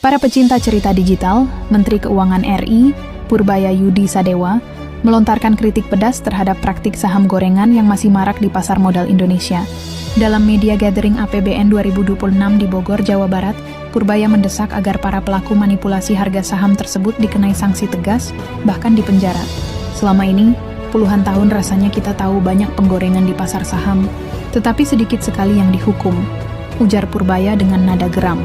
Para pecinta cerita digital, Menteri Keuangan RI, Purbaya Yudi Sadewa, melontarkan kritik pedas terhadap praktik saham gorengan yang masih marak di pasar modal Indonesia. Dalam media gathering APBN 2026 di Bogor, Jawa Barat, Purbaya mendesak agar para pelaku manipulasi harga saham tersebut dikenai sanksi tegas, bahkan dipenjara. Selama ini, puluhan tahun rasanya kita tahu banyak penggorengan di pasar saham, tetapi sedikit sekali yang dihukum, ujar Purbaya dengan nada geram.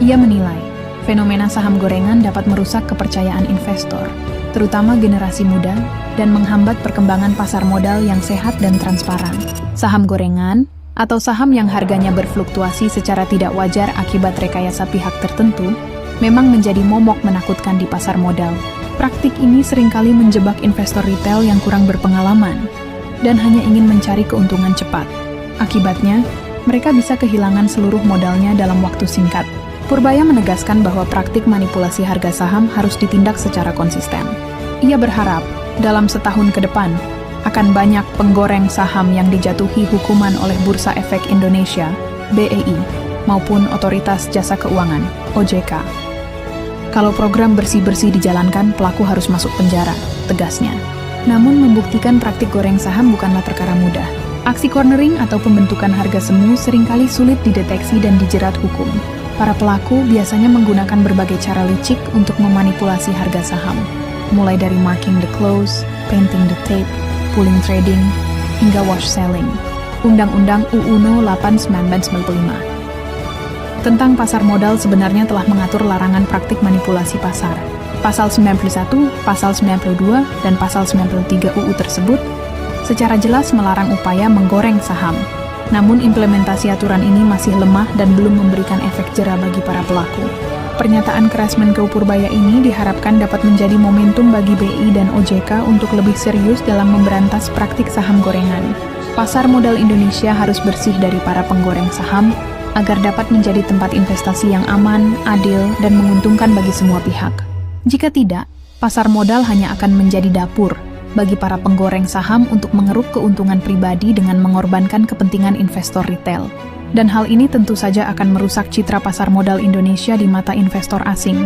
Ia menilai, fenomena saham gorengan dapat merusak kepercayaan investor, terutama generasi muda, dan menghambat perkembangan pasar modal yang sehat dan transparan. Saham gorengan, atau saham yang harganya berfluktuasi secara tidak wajar akibat rekayasa pihak tertentu, memang menjadi momok menakutkan di pasar modal. Praktik ini seringkali menjebak investor retail yang kurang berpengalaman, dan hanya ingin mencari keuntungan cepat. Akibatnya, mereka bisa kehilangan seluruh modalnya dalam waktu singkat. Purbaya menegaskan bahwa praktik manipulasi harga saham harus ditindak secara konsisten. Ia berharap, dalam setahun ke depan, akan banyak penggoreng saham yang dijatuhi hukuman oleh Bursa Efek Indonesia, BEI, maupun Otoritas Jasa Keuangan, OJK. Kalau program bersih-bersih dijalankan, pelaku harus masuk penjara, tegasnya. Namun membuktikan praktik goreng saham bukanlah perkara mudah. Aksi cornering atau pembentukan harga semu seringkali sulit dideteksi dan dijerat hukum. Para pelaku biasanya menggunakan berbagai cara licik untuk memanipulasi harga saham, mulai dari marking the close, painting the tape, pooling trading, hingga wash selling. Undang-Undang UU No. 8 1995 tentang pasar modal sebenarnya telah mengatur larangan praktik manipulasi pasar. Pasal 91, Pasal 92, dan Pasal 93 UU tersebut secara jelas melarang upaya menggoreng saham. Namun implementasi aturan ini masih lemah dan belum memberikan efek jera bagi para pelaku. Pernyataan keras Menko Purbaya ini diharapkan dapat menjadi momentum bagi BI dan OJK untuk lebih serius dalam memberantas praktik saham gorengan. Pasar modal Indonesia harus bersih dari para penggoreng saham agar dapat menjadi tempat investasi yang aman, adil, dan menguntungkan bagi semua pihak. Jika tidak, pasar modal hanya akan menjadi dapur bagi para penggoreng saham untuk mengeruk keuntungan pribadi dengan mengorbankan kepentingan investor retail. Dan hal ini tentu saja akan merusak citra pasar modal Indonesia di mata investor asing.